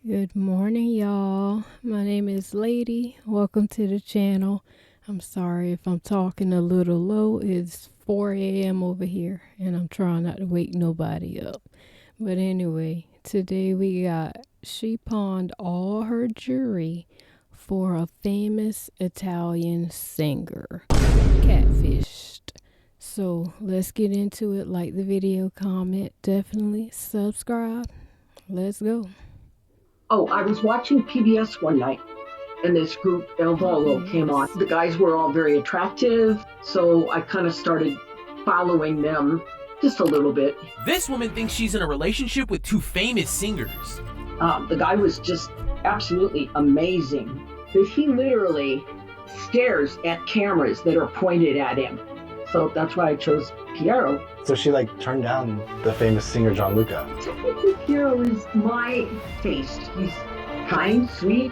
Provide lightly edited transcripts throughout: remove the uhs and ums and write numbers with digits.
Good morning, y'all. My name is Lady. Welcome to the channel. I'm sorry if I'm talking a little low. It's 4 a.m. over here, and I'm trying not to wake nobody up. But anyway, today she pawned all her jewelry for a famous Italian singer, Catfish. So let's get into it. Like the video, comment, definitely subscribe. Let's go. Oh, I was watching PBS one night and this group, El Volo, came on. The guys were all very attractive, so I kind of started following them just a little bit. This woman thinks she's in a relationship with two famous singers. The guy was just absolutely amazing. But he literally stares at cameras that are pointed at him. So that's why I chose Piero. So she turned down the famous singer Gianluca. Technically, Piero is my taste. He's kind, sweet,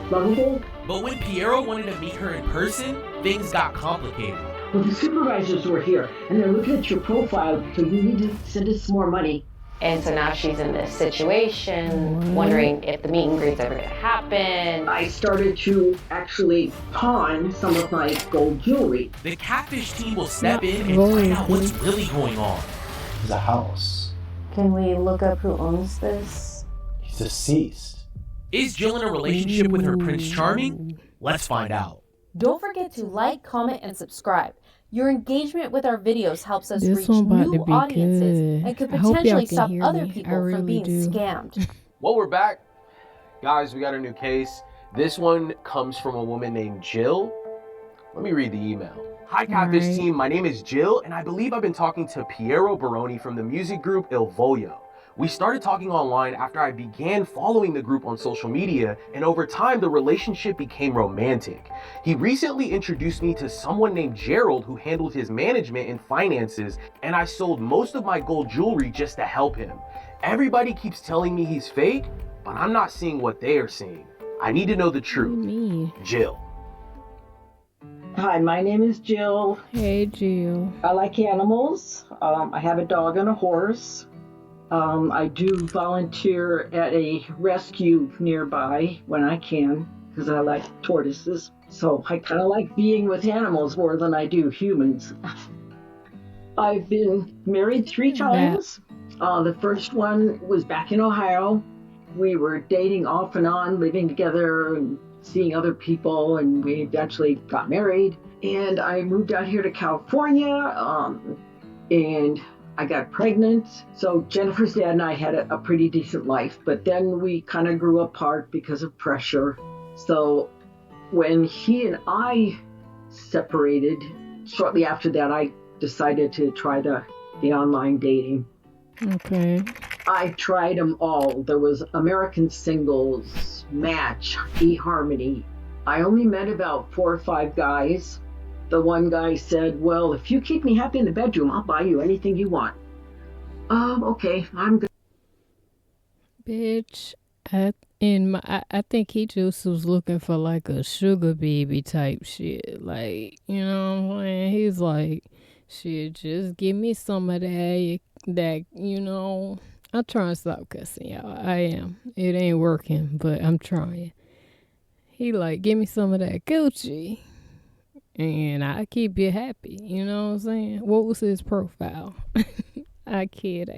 lovable. But when Piero wanted to meet her in person, things got complicated. Well, the supervisors were here, and they're looking at your profile, so you need to send us some more money. And so now she's in this situation, wondering if the meet and greet's ever gonna happen. I started to actually pawn some of my gold jewelry. The Catfish team will step in and find out what's really going on. It's a house. Can we look up who owns this? He's deceased. Is Jill in a relationship with her Prince Charming? Let's find out. Don't forget to like, comment, and subscribe. Your engagement with our videos helps us reach one about new to be audiences good. and could I hope y'all potentially can stop hear other me. people I from really being do. scammed. Well, we're back. Guys, we got a new case. This one comes from a woman named Jill. Let me read the email. Hi, Catfish team. My name is Jill, and I believe I've been talking to Piero Baroni from the music group Il Voglio. We started talking online after I began following the group on social media, and over time the relationship became romantic. He recently introduced me to someone named Gerald who handled his management and finances, and I sold most of my gold jewelry just to help him. Everybody keeps telling me he's fake, but I'm not seeing what they are seeing. I need to know the truth. Jill. Hi, my name is Jill. Hey, Jill. I like animals. I have a dog and a horse. I do volunteer at a rescue nearby when I can, because I like tortoises. So I kind of like being with animals more than I do humans. I've been married 3 times. The first one was back in Ohio. We were dating off and on, living together and seeing other people, and we eventually got married. And I moved out here to California, and I got pregnant. So Jennifer's dad and I had a pretty decent life, but then we kind of grew apart because of pressure. So when he and I separated, shortly after that, I decided to try the online dating. Okay. I tried them all. There was American Singles, Match, eHarmony. I only met about 4 or 5 guys. The one guy said, well, if you keep me happy in the bedroom, I'll buy you anything you want. Okay, I'm good. Bitch, I think he just was looking for like a sugar baby type shit. Like, you know what I'm saying? He's like, shit, just give me some of that, you know. I'm trying to stop cussing, y'all. I am. It ain't working, but I'm trying. He like, give me some of that Gucci. And I keep you happy, you know what I'm saying? What was his profile? I kid.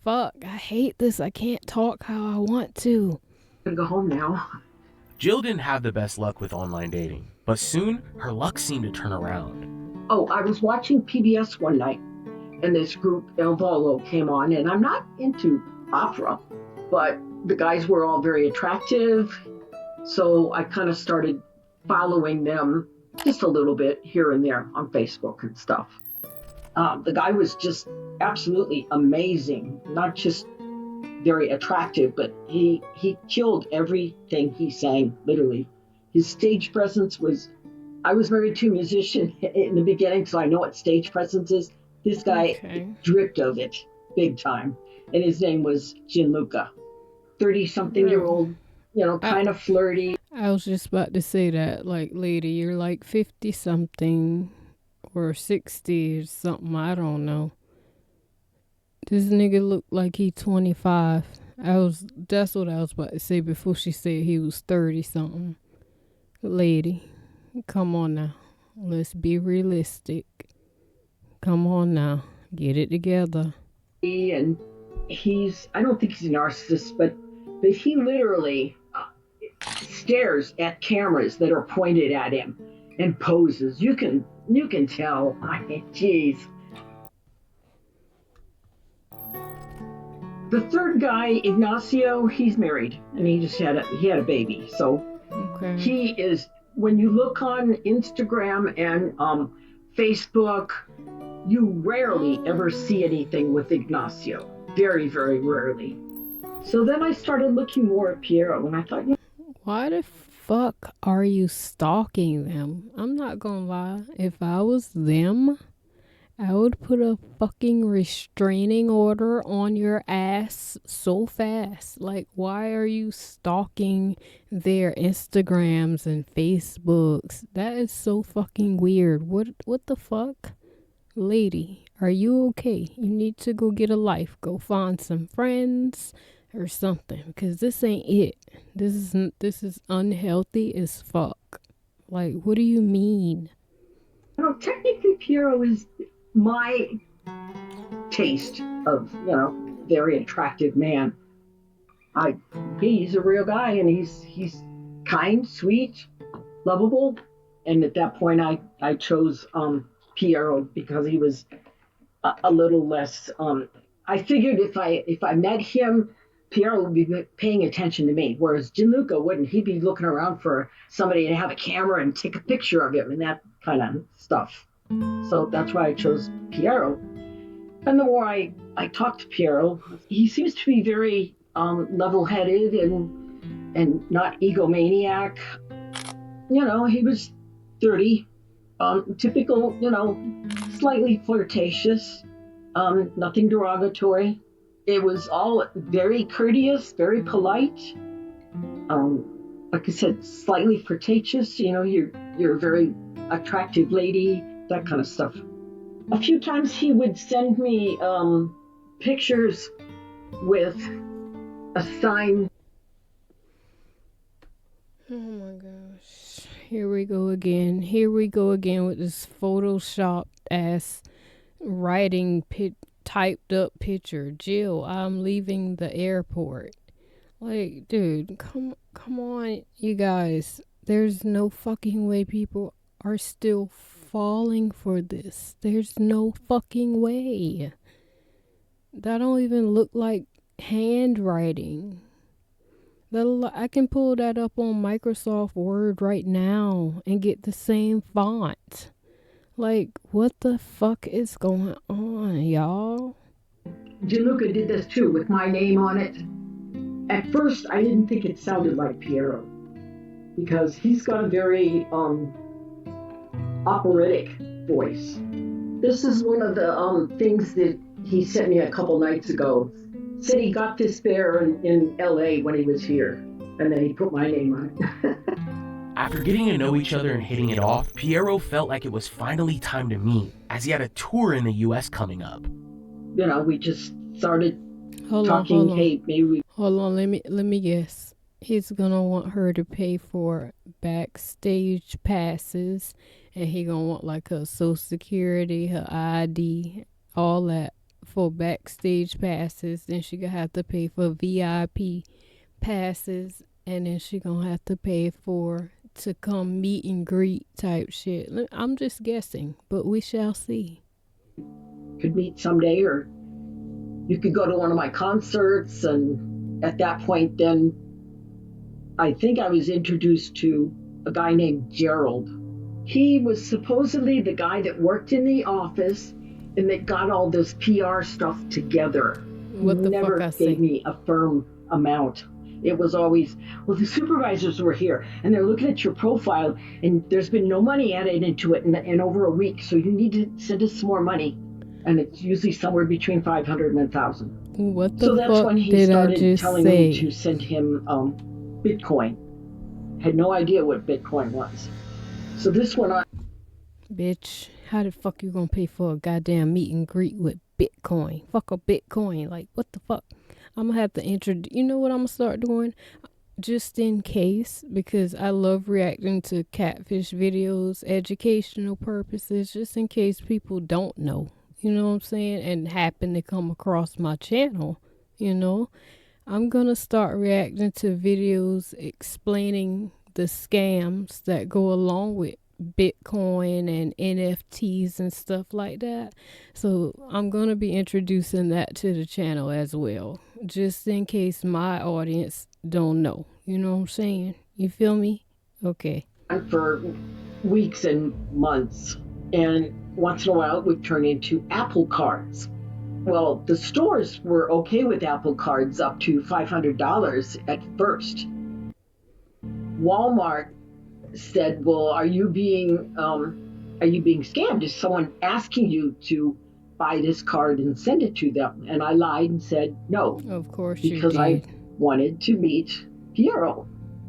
Fuck, I hate this. I can't talk how I want to. I'm gonna go home now. Jill didn't have the best luck with online dating, but soon her luck seemed to turn around. Oh, I was watching PBS one night, and this group, El Volo, came on, and I'm not into opera, but the guys were all very attractive, so I kind of started following them just a little bit here and there on Facebook and stuff. The guy was just absolutely amazing, not just very attractive, but he killed everything he sang, literally. His stage presence was, I was married to a musician in the beginning, so I know what stage presence is. This guy dripped of it big time, and his name was Gianluca. 30-something-year-old, you know, kind of flirty. I was just about to say that, like, lady, you're like 50-something or 60 or something, I don't know. This nigga look like he 25. That's what I was about to say before she said he was 30 something. Lady, come on now. Let's be realistic. Come on now. Get it together. And I don't think he's a narcissist, but he literally stares at cameras that are pointed at him and poses. You can tell. I mean, geez. The third guy, Ignacio, he's married and he had a baby. So Okay. he is. When you look on Instagram and Facebook, you rarely ever see anything with Ignacio. Very, very rarely. So then I started looking more at Piero, and I thought, Why the fuck are you stalking them? I'm not gonna lie. If I was them, I would put a fucking restraining order on your ass so fast. Like, why are you stalking their Instagrams and Facebooks? That is so fucking weird. What the fuck? Lady, are you okay? You need to go get a life. Go find some friends or something, because this ain't it. This is unhealthy as fuck. Like, what do you mean? technically Piero is my taste of, very attractive man. He's a real guy, and he's kind, sweet, lovable. And at that point, I chose Piero because he was a little less. I figured if I met him, Piero would be paying attention to me, whereas Gianluca wouldn't. He'd be looking around for somebody to have a camera and take a picture of him and that kind of stuff. So that's why I chose Piero. And the more I talk to Piero, he seems to be very level-headed and not egomaniac. He was 30, typical, slightly flirtatious, nothing derogatory. It was all very courteous, very polite. Like I said, slightly flirtatious. You're a very attractive lady, that kind of stuff. A few times he would send me pictures with a sign. Oh my gosh. Here we go again. Here we go again with this photoshopped ass writing typed up picture. Jill, I'm leaving the airport. Like, dude, come on, you guys. There's no fucking way people are still falling for this. There's no fucking way. That don't even look like handwriting. I can pull that up on Microsoft Word right now and get the same font. Like, what the fuck is going on, y'all? Gianluca did this too with my name on it. At first, I didn't think it sounded like Piero because he's got a very operatic voice. This is one of the things that he sent me a couple nights ago. Said he got this bear in LA when he was here, and then he put my name on it. After getting to know each other and hitting it off, Piero felt like it was finally time to meet, as he had a tour in the US coming up. We just started talking. Hold on. Hey, maybe we. Hold on, let me guess. He's gonna want her to pay for backstage passes, and he gonna want like her social security, her ID, all that for backstage passes. Then she gonna have to pay for VIP passes, and then she gonna have to pay to come meet and greet type shit. I'm just guessing, but we shall see. Could meet someday, or you could go to one of my concerts, and at that point, then I think I was introduced to a guy named Gerald. He was supposedly the guy that worked in the office and that got all this PR stuff together. What the Never fuck I gave say? me a firm amount. It was always, well, the supervisors were here and they're looking at your profile and there's been no money added into it in over a week, so you need to send us some more money. And it's usually somewhere between 500 and 1,000. What the So that's fuck when he did I started just telling say? me to send him Bitcoin. Had no idea what Bitcoin was. So this went on. Bitch, how the fuck you gonna pay for a goddamn meet and greet with Bitcoin? Fuck a Bitcoin. Like, what the fuck? I'm gonna have to introduce. You know what I'm gonna start doing? Just in case, because I love reacting to catfish videos, educational purposes, just in case people don't know, you know what I'm saying, and happen to come across my channel, you know. I'm gonna start reacting to videos explaining the scams that go along with Bitcoin and NFTs and stuff like that. So I'm gonna be introducing that to the channel as well, just in case my audience don't know. You know what I'm saying? You feel me? Okay. For weeks and months. And once in a while, it would turn into Apple cards. Well, the stores were okay with Apple cards up to $500 at first. Walmart said, "Well, are you being scammed? Is someone asking you to buy this card and send it to them?" And I lied and said no, Of course you because did. I wanted to meet Piero.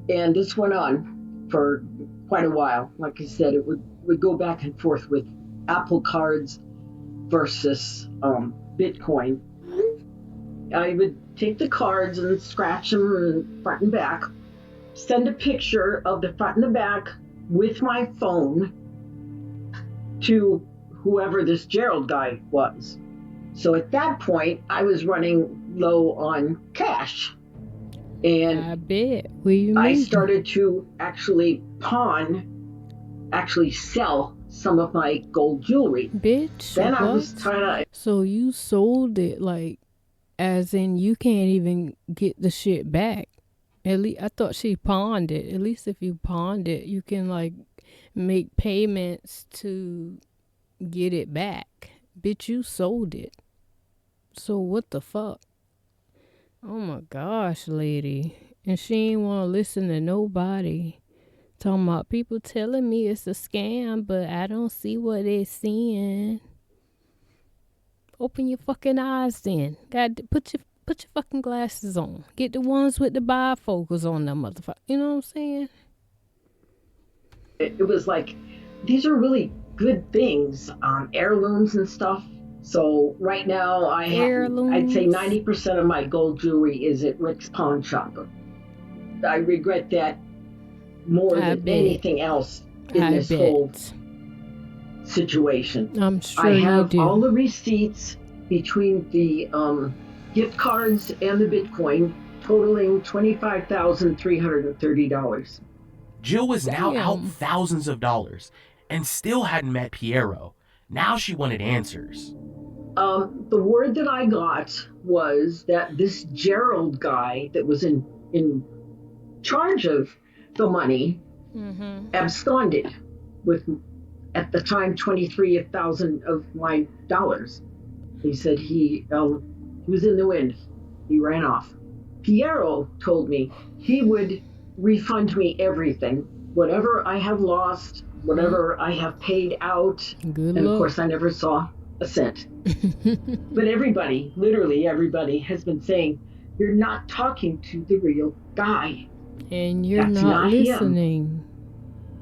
And this went on for quite a while. Like I said, it would go back and forth with Apple cards versus Bitcoin. I would take the cards and scratch them front and back, send a picture of the front and the back with my phone to whoever this Gerald guy was. So at that point, I was running low on cash. And I bet. What you I mean? started to actually sell some of my gold jewelry. Bitch, Then what? I was kind of. So you sold it, like, as in you can't even get the shit back. At least I thought she pawned it. At least if you pawned it, you can like make payments to get it back. Bitch, you sold it. So what the fuck? Oh my gosh, lady. And she ain't want to listen to nobody. Talking about people telling me it's a scam, but I don't see what they're seeing. Open your fucking eyes then. God, put your fucking glasses on. Get the ones with the bifocals on them, motherfucker. You know what I'm saying? It was like, these are really good things, heirlooms and stuff. So right now, I'd say 90% of my gold jewelry is at Rick's Pawn Shop. I regret that more than anything else in this whole situation. I'm sure I have you do. all the receipts between the gift cards and the Bitcoin, totaling $25,330. Jill was now Damn. out thousands of dollars and still hadn't met Piero. Now she wanted answers. The word that I got was that this Gerald guy that was in charge of the money absconded with, at the time, 23,000 of my dollars. He said he was in the wind. He ran off. Piero told me he would refund me everything, whatever I have lost, whatever I have paid out. Good and luck. Of course, I never saw a cent. But everybody, literally everybody, has been saying, you're not talking to the real guy. And you're That's not him. listening.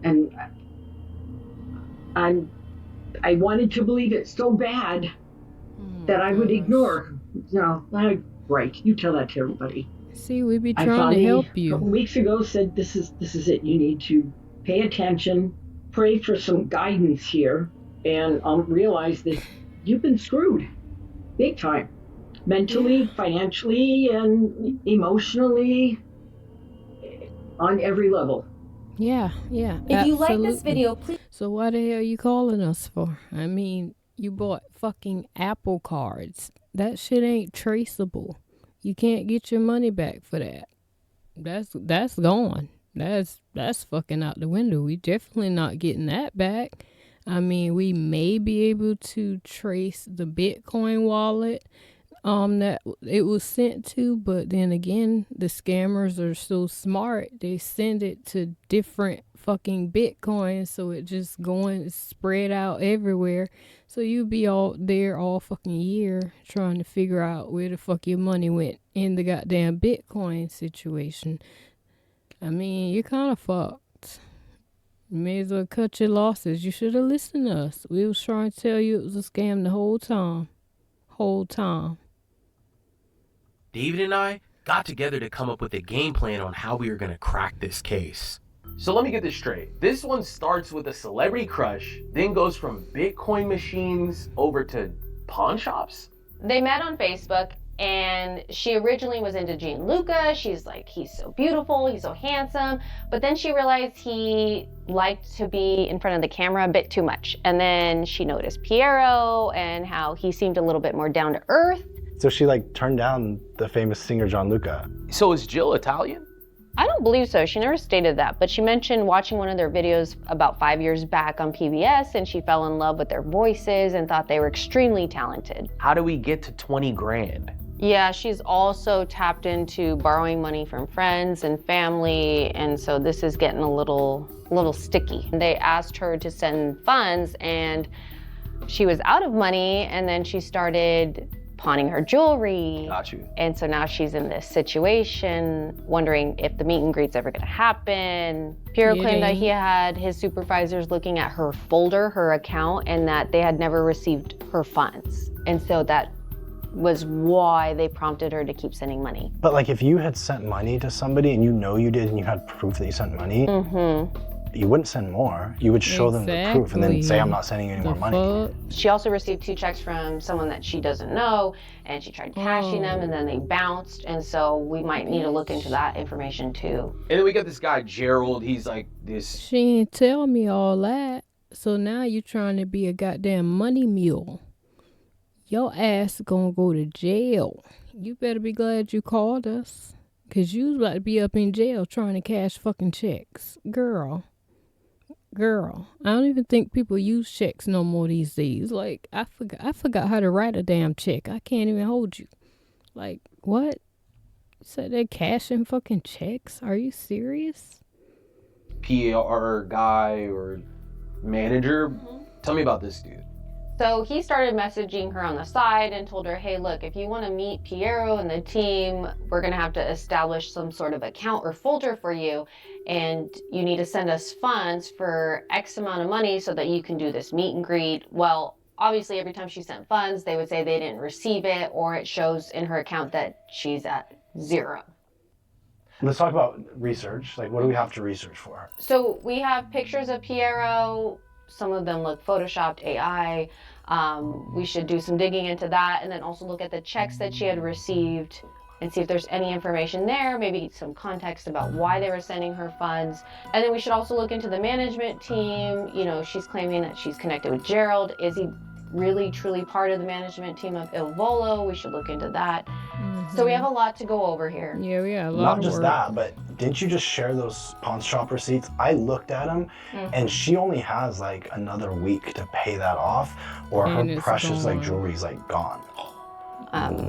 And I wanted to believe it so bad that I would ignore. Right, you tell that to everybody. See, we be trying to help you. A couple weeks ago said, this is it. You need to pay attention, pray for some guidance here, and realize that you've been screwed big time. Mentally, financially, and emotionally, on every level. Yeah. If you like this video, please. So why the hell you calling us for? I mean, you bought fucking Apple cards. That shit ain't traceable. You can't get your money back for that. That's gone. That's fucking out the window. We definitely not getting that back. I mean, we may be able to trace the Bitcoin wallet that it was sent to, but then again, the scammers are so smart, they send it to different fucking Bitcoins, so it just going spread out everywhere. So you be all there all fucking year trying to figure out where the fuck your money went in the goddamn Bitcoin situation. I mean, you're kind of fucked. You may as well cut your losses. You should have listened to us. We was trying to tell you it was a scam the whole time. David and I got together to come up with a game plan on how we were going to crack this case. So let me get this straight. This one starts with a celebrity crush, then goes from Bitcoin machines over to pawn shops? They met on Facebook, and she originally was into Gianluca. She's like, he's so beautiful, he's so handsome. But then she realized he liked to be in front of the camera a bit too much. And then she noticed Piero and how he seemed a little bit more down to earth. So she like turned down the famous singer Gianluca. So is Jill Italian? I don't believe so. She never stated that, but she mentioned watching one of their videos about 5 years back on PBS, and she fell in love with their voices and thought they were extremely talented. How do we get to 20 grand? Yeah, she's also tapped into borrowing money from friends and family, and so this is getting a little sticky. They asked her to send funds, and she was out of money, and then she started pawning her jewelry. Got you. And so now she's in this situation, wondering if the meet and greet's ever gonna happen. Piero claimed that he had his supervisors looking at her folder, her account, and that they had never received her funds. And so that was why they prompted her to keep sending money. But like if you had sent money to somebody and you know you did and you had proof that you sent money, you wouldn't send more. You would show them the proof and then say, I'm not sending you any more money. She also received 2 checks from someone that she doesn't know, and she tried cashing them, and then they bounced, and so we might need to look into that information too. And then we got this guy, Gerald. He's like this. She ain't tell me all that. So now you trying to be a goddamn money mule. Your ass gonna go to jail. You better be glad you called us. Cause you about to be up in jail trying to cash fucking checks. Girl, I don't even think people use checks no more these days. Like, I forgot how to write a damn check. I can't even hold you. Like, what? You said they're cashing fucking checks? Are you serious? PR guy or manager. Tell me about this dude. So he started messaging her on the side and told her, hey, look, if you want to meet Piero and the team, we're going to have to establish some sort of account or folder for you. And you need to send us funds for X amount of money so that you can do this meet and greet. Well, obviously, every time she sent funds, they would say they didn't receive it, or it shows in her account that she's at 0. Let's talk about research. Like, what do we have to research for? So we have pictures of Piero. Some of them look photoshopped AI. We should do some digging into that, and then also look at the checks that she had received and see if there's any information there, maybe some context about why they were sending her funds. And then we should also look into the management team. You know, she's claiming that she's connected with Gerald. Is he really truly part of the management team of Il Volo? We should look into that. So we have a lot to go over here. Yeah, a lot Not of just work. that, but didn't you just share those pawn shop receipts? I looked at them, and she only has like another week to pay that off, or And her it's precious like gone. jewelry's like gone.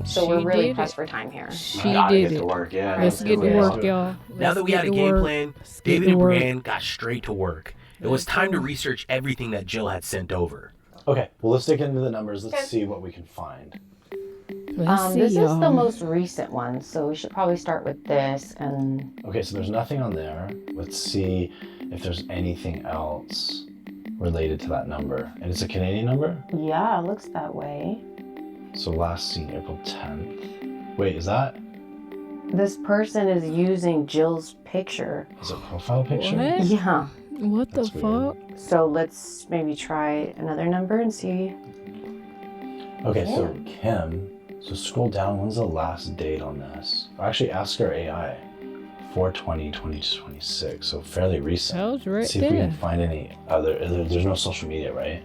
So She we're really did pressed it. for time here. She Gotta did get to it. work, yeah. Let's get to do it. work, y'all. Now that we had a game plan, David and Brienne got straight to work. It was time to research everything that Jill had sent over. Okay, well let's dig into the numbers. Let's see what we can find. Let's see, This is the y'all. most recent one, so we should probably start with this. And Okay, so there's nothing on there. Let's see if there's anything else related to that number. And it's a Canadian number? yeah, it looks that way. So last seen April 10th. Wait, is that? This person is using Jill's picture. Is it a profile picture? What? Yeah. What the That's weird. fuck? So let's maybe try another number and see. Okay, so Kim. So scroll down. When's the last date on this? Actually, ask our AI. 4/20/2026. So fairly recent. That was right See if we can there. find any other. There's no social media, right?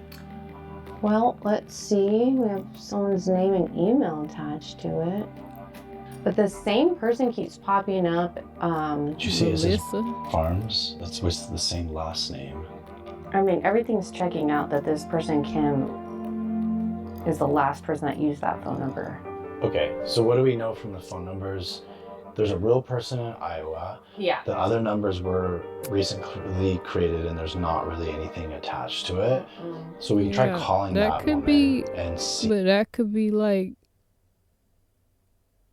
Well, let's see. We have someone's name and email attached to it. But the same person keeps popping up. Did you see? It says Melissa. Farms. That's with the same last name. I mean, everything's checking out that this person, Kim, is the last person that used that phone number. Okay, so what do we know from the phone numbers? There's a real person in Iowa. Yeah. The other numbers were recently created, and there's not really anything attached to it. So we can try Yeah, calling that that could woman be- and see. But that could be like,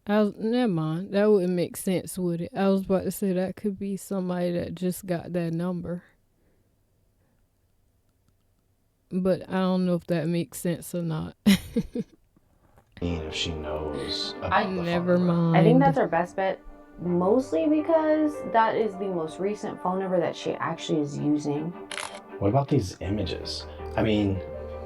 never mind. That wouldn't make sense, would it? I was about to say that could be somebody that just got that number. But I don't know if that makes sense or not. If she knows about I- the Never phone number. mind. I think that's our best bet, mostly because that is the most recent phone number that she actually is using. What about these images? I mean,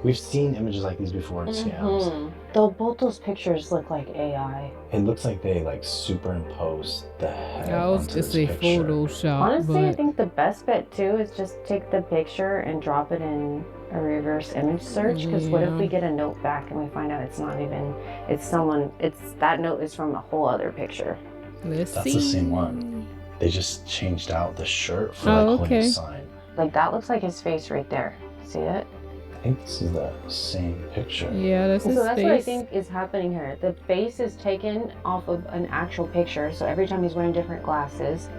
we've seen images like these before in scams. Though both those pictures look like AI. It looks like they like superimpose the head I was onto gonna this say picture. Photoshop, Honestly, I but think the best bet too is just take the picture and drop it in a reverse image search. Because what if we Yeah. get a note back and we find out it's not even, that note is from a whole other picture. let's That's see. the same one. They just changed out the shirt for Oh, like holding a okay. sign. Like that looks like his face right there. See it? I think this is the same picture. Yeah, that's So his that's face. what I think is happening here. The face is taken off of an actual picture. So every time he's wearing different glasses,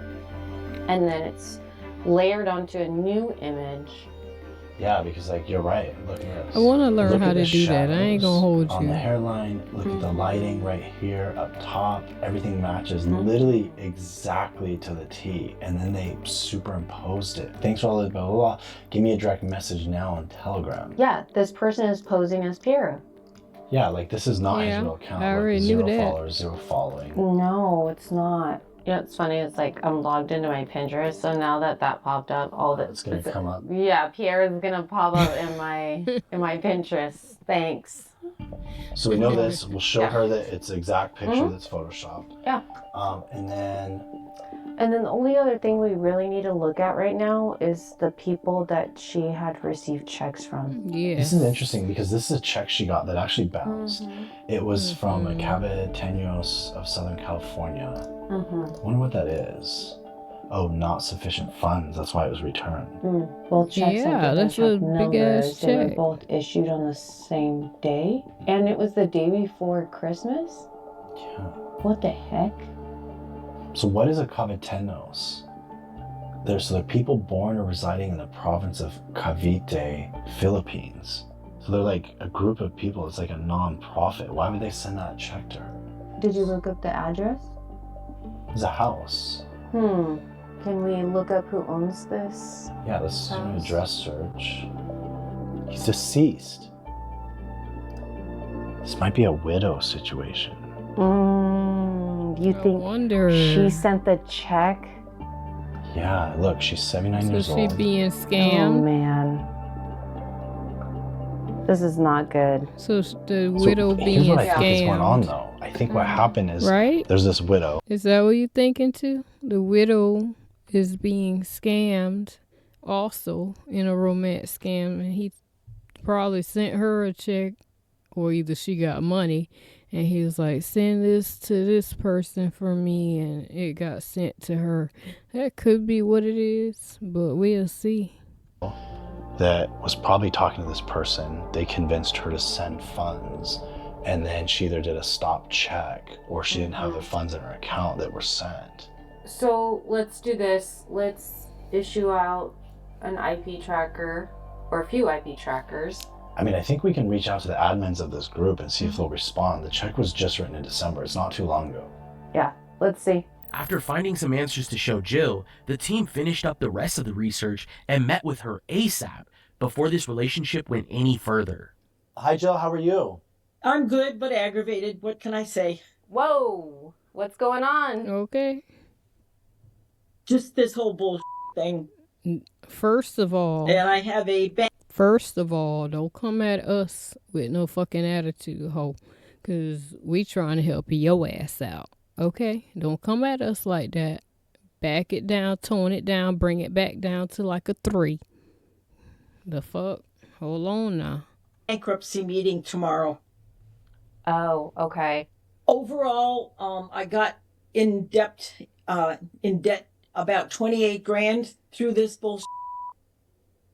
and then it's layered onto a new image. Yeah, because like you're right. Look at this. I want to learn Look how at to the do that. I ain't gonna shadows hold on you. the hairline. Look at the lighting right here up top. Everything matches Mhm. literally exactly to the T. And then they superimposed it. Thanks for all the blah, blah, blah. Give me a direct message now on Telegram. Yeah, this person is posing as Piero. Yeah, like this is not his Yeah, real account. I Look, already knew 0 that. followers, 0 following. No, it's not. You know, it's funny. It's like I'm logged into my Pinterest, so now that popped up, all that It's gonna come up. Yeah, Pierre's gonna pop up in my Pinterest. Thanks. So we know this. We'll show Yeah. her that it's the exact picture Mhm. that's photoshopped. Yeah. And then the only other thing we really need to look at right now is the people that she had received checks from. Yeah. this is interesting because this is a check she got that actually bounced. It was from a Cabeteños of Southern California. I wonder what that is. Oh, not sufficient funds. That's why it was returned. Both checks Yeah, have that's different a check big-ass numbers. They were check. both issued on the same day, and it was the day before Christmas. Yeah. What the heck? So what is a Cabeteños? They're people born or residing in the province of Cavite, Philippines. So they're like a group of people. It's like a non-profit. Why would they send that check to her? Did you look up the address? It's a house. Can we look up who owns this? Yeah, let's do an House. address search. He's deceased. This might be a widow situation. You I think wonder. she sent the check? Yeah, look, she's 79 So years she old. being Oh scammed. man. This is not good. So the So widow here's being what I think is going on scammed. though. I think what happened is Right? there's this widow. Is that what you're thinking too? The widow is being scammed also in a romance scam, and he probably sent her a check, or either she got money and he was like, send this to this person for me, and it got sent to her. That could be what it is, but we'll see. That was probably talking to this person. They convinced her to send funds, and then she either did a stop check or she didn't have the funds in her account that were sent. So let's do this. Let's issue out an IP tracker or a few IP trackers. I mean, I think we can reach out to the admins of this group and see if they'll respond. The check was just written in December. It's not too long ago. Yeah, let's see. After finding some answers to show Jill, the team finished up the rest of the research and met with her ASAP before this relationship went any further. Hi, Jill. How are you? I'm good, but aggravated. What can I say? Whoa, what's going on? Okay. Just this whole bull thing. First of all, And I have a bank. don't come at us with no fucking attitude, ho. Because we trying to help your ass out, okay? Don't come at us like that. Back it down, tone it down, bring it back down to like a 3. The fuck? Hold on now. Bankruptcy meeting tomorrow. Oh, okay. Overall, I got in debt about 28 grand through this bullshit.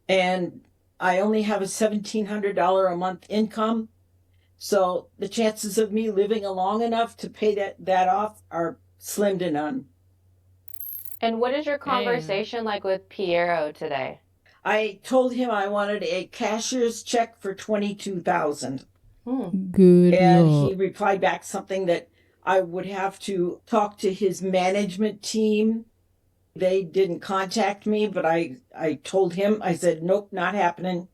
And I only have a $1,700 a month income. So the chances of me living long enough to pay that off are slim to none. And what is your conversation like with Piero today? I told him I wanted a cashier's check for $22,000. Good And luck. he replied back something that I would have to talk to his management team. They didn't contact me, but I told him, I said, nope, not happening.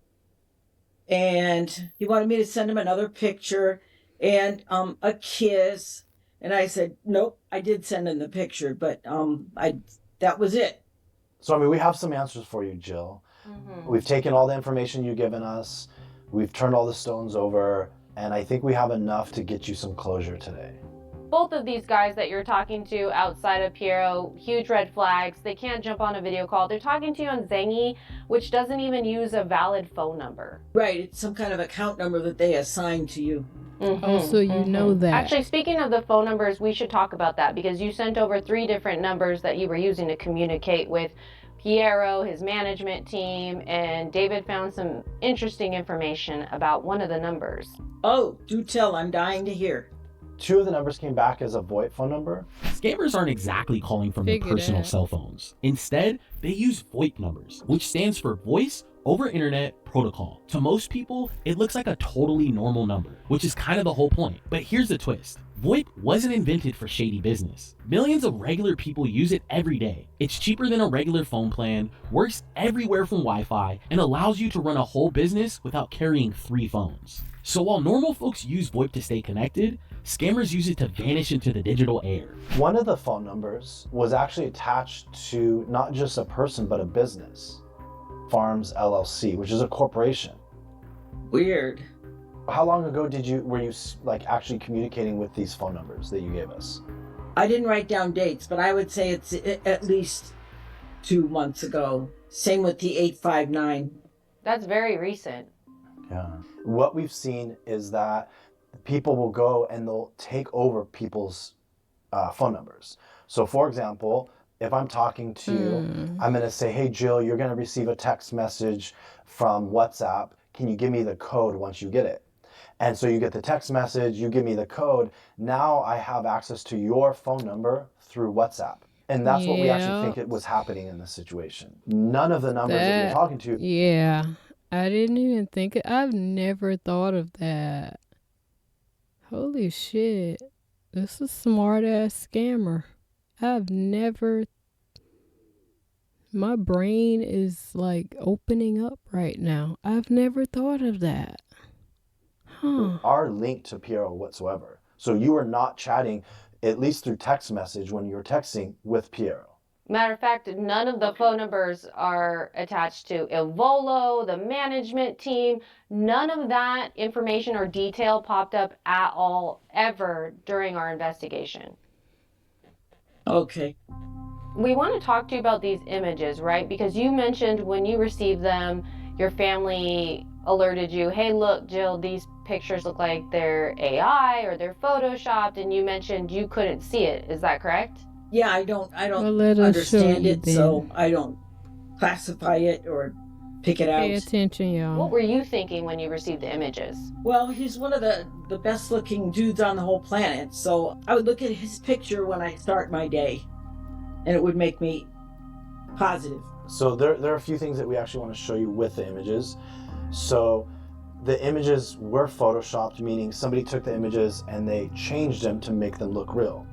And he wanted me to send him another picture. and a kiss. And I said, nope, I did send him the picture, but that was it. So, I mean, we have some answers for you, Jill. We've taken all the information you've given us. We've turned all the stones over. And I think we have enough to get you some closure today. Both of these guys that you're talking to outside of Piero, huge red flags. They can't jump on a video call. They're talking to you on Zengi, which doesn't even use a valid phone number. Right, it's some kind of account number that they assign to you. So you know that. Actually, speaking of the phone numbers, we should talk about that because you sent over 3 different numbers that you were using to communicate with Piero, his management team, and David found some interesting information about one of the numbers. Oh, do tell, I'm dying to hear. 2 of the numbers came back as a VoIP phone number. Scammers aren't exactly calling from their personal cell phones. Instead, they use VoIP numbers, which stands for Voice over Internet Protocol. To most people, it looks like a totally normal number, which is kind of the whole point. But here's the twist. VoIP wasn't invented for shady business. Millions of regular people use it every day. It's cheaper than a regular phone plan, works everywhere from Wi-Fi, and allows you to run a whole business without carrying 3 phones. So while normal folks use VoIP to stay connected, scammers use it to vanish into the digital air. One of the phone numbers was actually attached to not just a person, but a business. Farms LLC, which is a corporation. Weird. How long ago were you like actually communicating with these phone numbers that you gave us? I didn't write down dates, but I would say it's at least 2 months ago. Same with the 859. That's very recent. Yeah. What we've seen is that people will go and they'll take over people's phone numbers. So for example, if I'm talking to you, I'm going to say, hey, Jill, you're going to receive a text message from WhatsApp. Can you give me the code once you get it? And so you get the text message, you give me the code. Now I have access to your phone number through WhatsApp. And that's what we actually think it was happening in this situation. None of the numbers that you're talking to. Yeah. I didn't even think I've never thought of that. Holy shit. This is a smart ass scammer. My brain is like opening up right now. I've never thought of that. Are linked to Piero whatsoever. So you are not chatting, at least through text message, when you're texting with Piero. Matter of fact, none of the phone numbers are attached to Ivolo, the management team. None of that information or detail popped up at all ever during our investigation. Okay. We want to talk to you about these images, right? Because you mentioned when you received them, your family alerted you, hey, look, Jill, these pictures look like they're AI or they're photoshopped, and you mentioned you couldn't see it. Is that correct? Yeah, I don't understand it, so I don't classify it or pick it out. Pay attention, y'all. What were you thinking when you received the images? Well, he's one of the best looking dudes on the whole planet, so I would look at his picture when I start my day, and it would make me positive. So there are a few things that we actually want to show you with the images. So the images were photoshopped, meaning somebody took the images and they changed them to make them look real.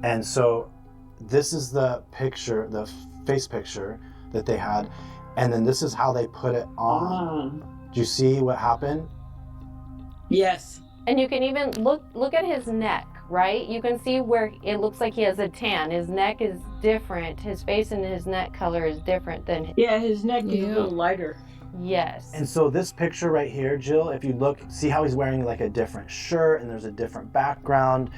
And so this is the picture, the face picture that they had, and then this is how they put it on. Do you see what happened? Yes. And you can even look at his neck, right? You can see where it looks like he has a tan. His neck is different. His face and his neck color is different than... Yeah, his neck is a little lighter. Yes. And so this picture right here, Jill, if you look, see how he's wearing like a different shirt and there's a different background.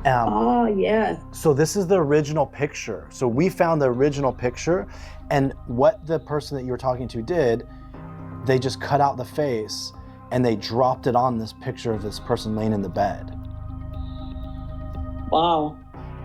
Yeah. So this is the original picture. So we found the original picture, and what the person that you were talking to did, they just cut out the face and they dropped it on this picture of this person laying in the bed. Wow.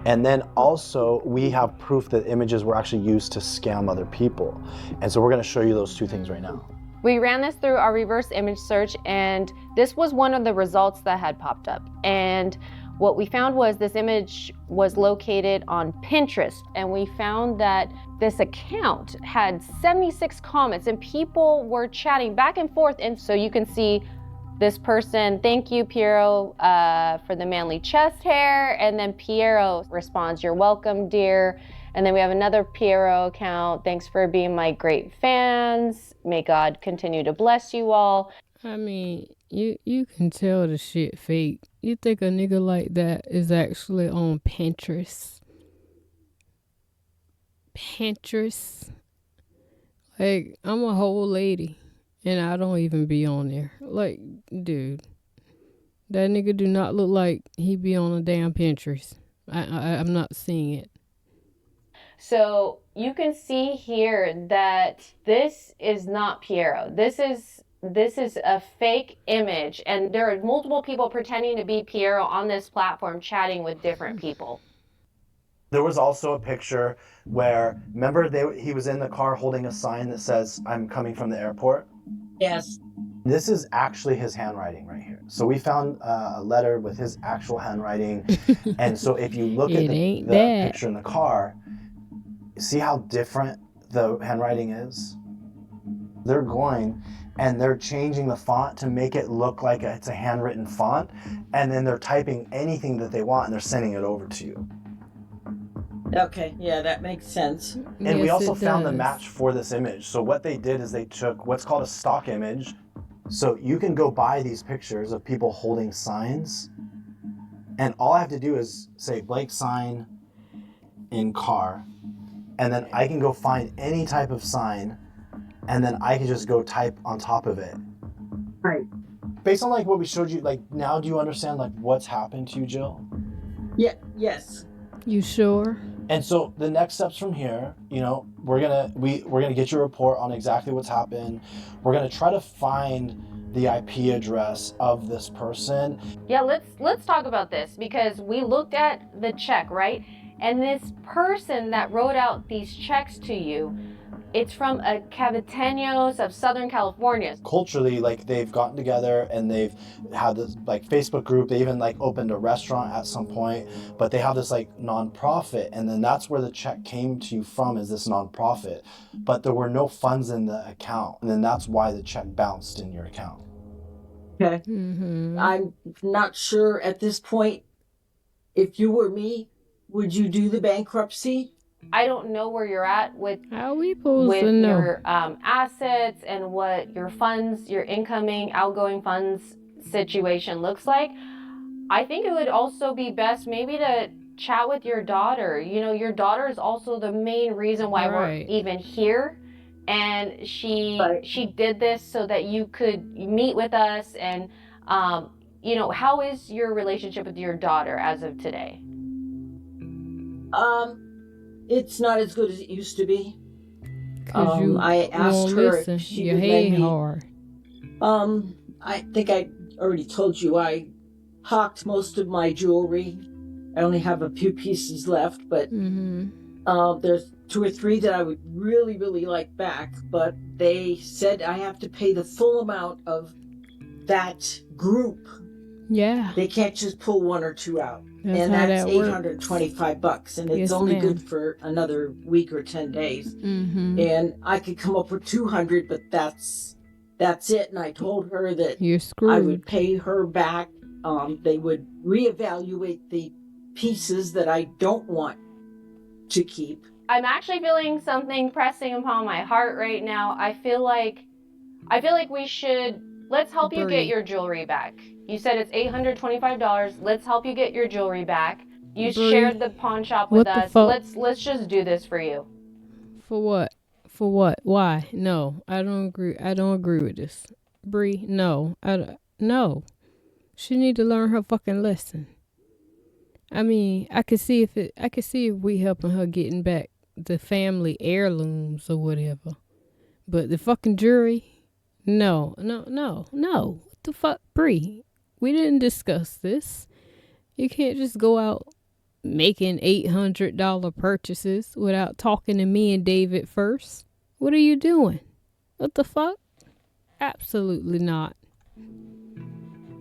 And then also we have proof that images were actually used to scam other people. And so we're going to show you those 2 things right now. We ran this through our reverse image search, and this was one of the results that had popped up. And what we found was this image was located on Pinterest, and we found that this account had 76 comments and people were chatting back and forth. And so you can see this person, thank you, Piero, for the manly chest hair. And then Piero responds, you're welcome, dear. And then we have another Piero account. Thanks for being my great fans. May God continue to bless you all. I mean, you can tell the shit fake. You think a nigga like that is actually on Pinterest? Pinterest? Like, I'm a whole lady, and I don't even be on there. Like, dude, that nigga do not look like he be on a damn Pinterest. I'm not seeing it. So you can see here that this is not Piero. This is a fake image, and there are multiple people pretending to be Piero on this platform chatting with different people. There was also a picture where, remember, he was in the car holding a sign that says, "I'm coming from the airport"? Yes. This is actually his handwriting right here. So we found a letter with his actual handwriting. And so if you look at the picture in the car, see how different the handwriting is? They're going and they're changing the font to make it look like it's a handwritten font. And then they're typing anything that they want and they're sending it over to you. Okay, yeah, that makes sense. And yes, we also found the match for this image. So what they did is they took what's called a stock image. So you can go buy these pictures of people holding signs. And all I have to do is say blank sign in car. And then I can go find any type of sign. And then I can just go type on top of it. Right. Based on like what we showed you, like now do you understand like what's happened to you, Jill? Yeah, yes. You sure? And so the next steps from here, you know, we're gonna get your report on exactly what's happened. We're gonna try to find the IP address of this person. Yeah, let's talk about this because we looked at the check, right? And this person that wrote out these checks to you, it's from a Caviteños of Southern California. Culturally, like they've gotten together and they've had this like Facebook group. They even like opened a restaurant at some point, but they have this like nonprofit, and then that's where the check came to you from, is this nonprofit. But there were no funds in the account, and then that's why the check bounced in your account. Okay. Mm-hmm. I'm not sure at this point. If you were me, would you do the bankruptcy? I don't know where you're at with how we supposed to know your assets and what your funds, your incoming, outgoing funds situation looks like. I think it would also be best maybe to chat with your daughter. You know, your daughter is also the main reason why we're even here. And she did this so that you could meet with us. And, you know, how is your relationship with your daughter as of today? It's not as good as it used to be. You I asked her if she would lend me. Hard. I think I already told you I hawked most of my jewelry. I only have a few pieces left, but there's 2 or 3 that I would really, really like back. But they said I have to pay the full amount of that group. Yeah. They can't just pull 1 or 2 out. And that's $825, and it's only good for another week or 10 days. Mm-hmm. And I could come up with 200, but that's it. And I told her that you're screwed. I would pay her back. They would reevaluate the pieces that I don't want to keep. I'm actually feeling something pressing upon my heart right now. I feel like we should. Let's help you get your jewelry back. You said it's $825. Let's help you get your jewelry back. You shared the pawn shop with us. Let's just do this for you. For what? For what? Why? No, I don't agree. I don't agree with this. Bree, no. No. She need to learn her fucking lesson. I mean, I could see if we helping her getting back the family heirlooms or whatever. But the fucking jewelry, no. What the fuck, Bree? We didn't discuss this. You can't just go out making $800 purchases without talking to me and David first. What are you doing? What the fuck? Absolutely not.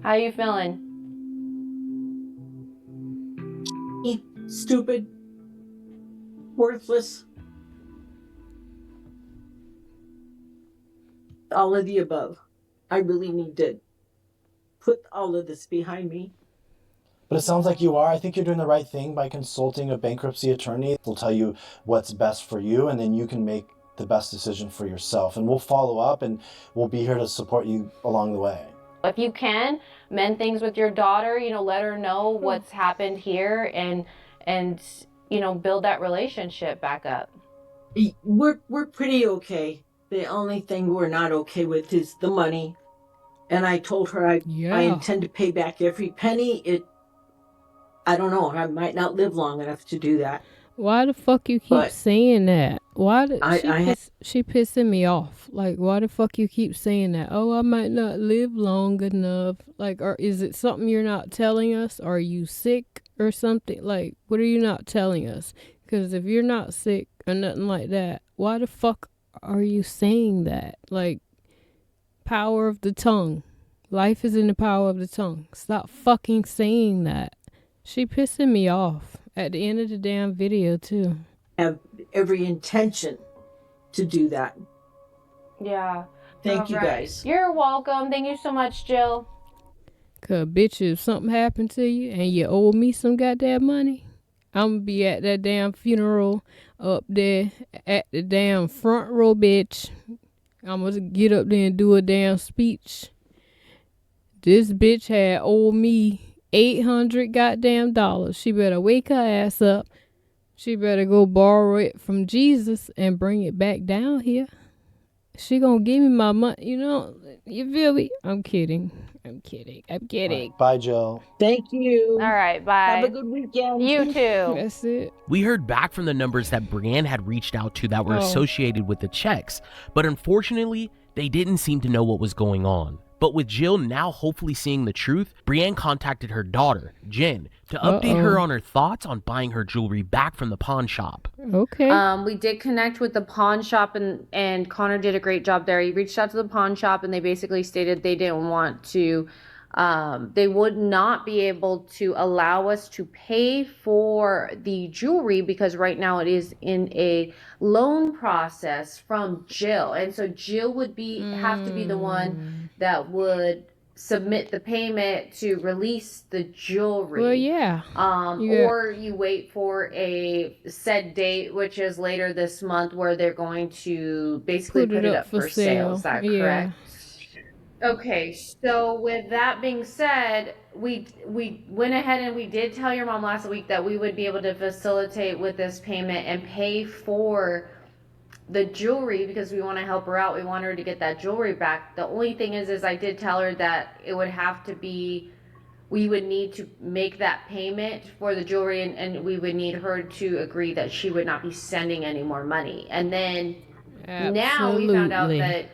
How you feeling? Stupid. Worthless. All of the above. I really need to put all of this behind me. But it sounds like you are. I think you're doing the right thing by consulting a bankruptcy attorney. They'll tell you what's best for you, and then you can make the best decision for yourself. And we'll follow up and we'll be here to support you along the way. If you can mend things with your daughter, let her know what's happened here and build that relationship back up. We're pretty okay. The only thing we're not okay with is the money. And I told her I intend to pay back every penny. I don't know. I might not live long enough to do that. Why the fuck you keep saying that? Why she pissing me off? Like, why the fuck you keep saying that? Oh, I might not live long enough. Like, or is it something you're not telling us? Are you sick or something? Like, what are you not telling us? Because if you're not sick or nothing like that, why the fuck are you saying that? Like, power of the tongue. Life is in the power of the tongue. Stop fucking saying that. She pissing me off at the end of the damn video, too. Have every intention to do that. Yeah. Thank you guys. You're welcome. Thank you so much, Jill. Cause bitch, if something happened to you and you owe me some goddamn money, I'm gonna be at that damn funeral up there at the damn front row, bitch. I'm gonna get up there and do a damn speech. This bitch had owed me $800 goddamn dollars. She better wake her ass up. She better go borrow it from Jesus and bring it back down here. She gonna give me my money. You feel me? I'm kidding. Right, bye, Jill. Thank you. All right, bye. Have a good weekend. You too. That's it. We heard back from the numbers that Brienne had reached out to that were associated with the checks, but unfortunately, they didn't seem to know what was going on. But with Jill now hopefully seeing the truth, Brienne contacted her daughter, Jen, to update her on her thoughts on buying her jewelry back from the pawn shop. Okay. We did connect with the pawn shop and Connor did a great job there. He reached out to the pawn shop and they basically stated they didn't want to, they would not be able to allow us to pay for the jewelry because right now it is in a loan process from Jill. And so Jill would have to be the one that would submit the payment to release the jewelry. Well, yeah. Or you wait for a set date, which is later this month, where they're going to basically put it up for sale. Is that correct? Okay, so with that being said, we went ahead and we did tell your mom last week that we would be able to facilitate with this payment and pay for the jewelry because we want to help her out. We want her to get that jewelry back. The only thing is I did tell her that it would have to be, we would need to make that payment for the jewelry and we would need her to agree that she would not be sending any more money. And then now we found out that,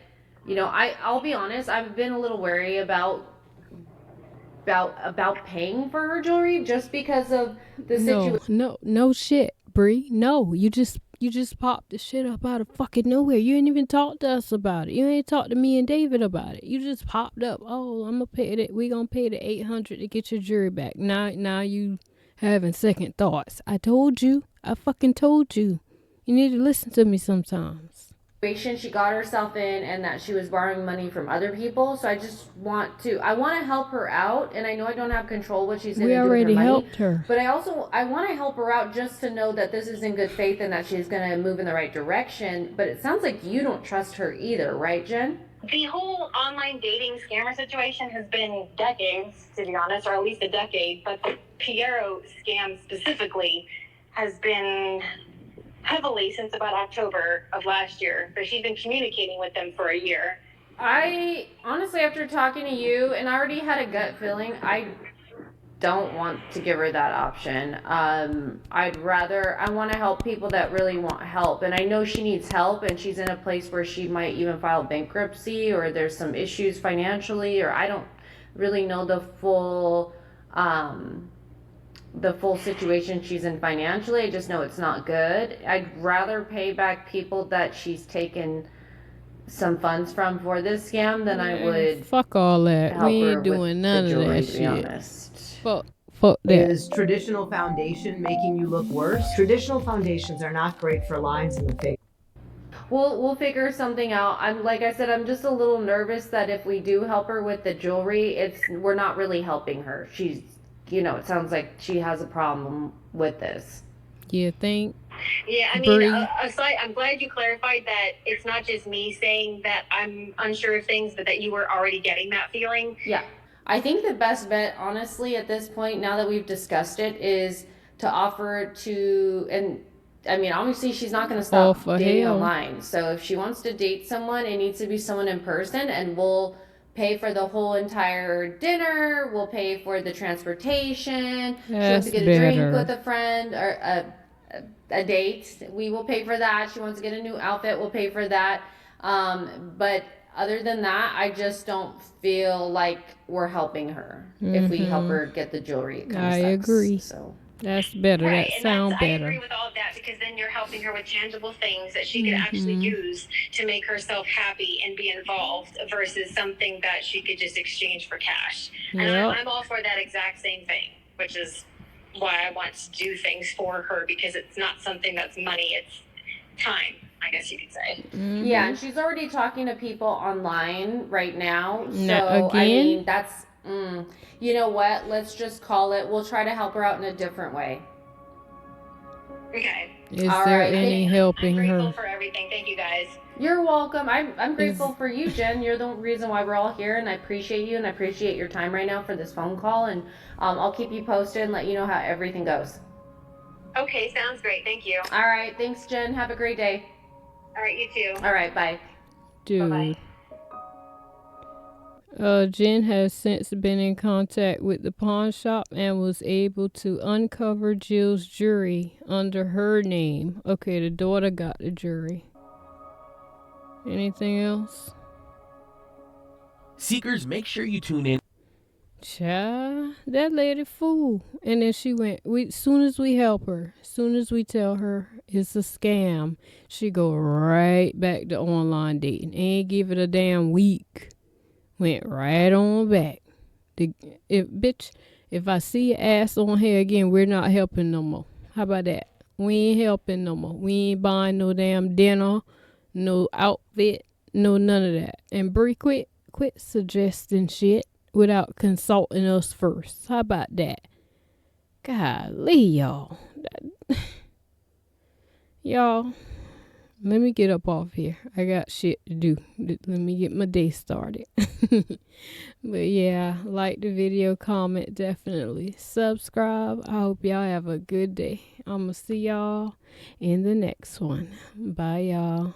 I'll be honest, I've been a little wary about paying for her jewelry just because of the situation. No shit, Bree. No, you just popped the shit up out of fucking nowhere. You ain't even talked to us about it. You ain't talked to me and David about it. You just popped up. Oh, I'm gonna pay it. We gonna pay the $800 to get your jewelry back. Now you having second thoughts. I told you. I fucking told you. You need to listen to me sometimes. She got herself in and that she was borrowing money from other people. So I want to help her out. And I know I don't have control what she's going to do with her money. We already helped her. But I want to help her out just to know that this is in good faith and that she's going to move in the right direction. But it sounds like you don't trust her either, right, Jen? The whole online dating scammer situation has been decades, to be honest, or at least a decade. But the Piero scam specifically has been heavily since about October of last year, but she's been communicating with them for a year. I honestly, after talking to you, and I already had a gut feeling, I don't want to give her that option. I want to help people that really want help, and I know she needs help, and she's in a place where she might even file bankruptcy, or there's some issues financially, or I don't really know the full situation she's in financially. I just know it's not good. I'd rather pay back people that she's taken some funds from for this scam than I would. Fuck all that. We ain't doing none of that shit. To be honest. Fuck that. Is traditional foundation making you look worse? Traditional foundations are not great for lines in the face. We'll figure something out. Like I said, I'm just a little nervous that if we do help her with the jewelry, we're not really helping her. She's, it sounds like she has a problem with this. You think? Yeah, I mean, aside, I'm glad you clarified that it's not just me saying that I'm unsure of things, but that you were already getting that feeling. Yeah. I think the best bet, honestly, at this point, now that we've discussed it, is to offer to, and I mean, obviously, she's not going to stop dating online. So if she wants to date someone, it needs to be someone in person, and we'll pay for the whole entire dinner. We'll pay for the transportation. She wants to get a drink with a friend or a date. We will pay for that. She wants to get a new outfit. We'll pay for that. But other than that, I just don't feel like we're helping her if we help her get the jewelry. It kind of sucks. I agree. So that's better. Right, that sounds better. I agree with all of that, because then you're helping her with tangible things that she could actually use to make herself happy and be involved, versus something that she could just exchange for cash. And I'm all for that exact same thing, which is why I want to do things for her, because it's not something that's money, it's time, I guess you could say. Yeah, and she's already talking to people online right now. So, I mean, that's, you know what? Let's just call it. We'll try to help her out in a different way. Okay. Is there any helping her? I'm grateful for everything. Thank you, guys. You're welcome. I'm grateful for you, Jen. You're the reason why we're all here, and I appreciate you, and I appreciate your time right now for this phone call. And I'll keep you posted and let you know how everything goes. Okay, sounds great. Thank you. All right. Thanks, Jen. Have a great day. All right, you too. All right, bye. Dude. Bye-bye. Jen has since been in contact with the pawn shop and was able to uncover Jill's jewelry under her name. Okay, the daughter got the jewelry. Anything else? Seekers, make sure you tune in. Child, that lady fool. And then she went, soon as we help her, soon as we tell her it's a scam, she go right back to online dating. Ain't give it a damn week. Went right on back. If I see your ass on here again, we're not helping no more. How about that? We ain't helping no more. We ain't buying no damn dinner, no outfit, no none of that. And Bree, quit suggesting shit without consulting us first. How about that? Golly, y'all. Y'all, let me get up off here. I got shit to do. Let me get my day started. But yeah, like the video, comment, definitely subscribe. I hope y'all have a good day. I'm gonna see y'all in the next one. Bye, y'all.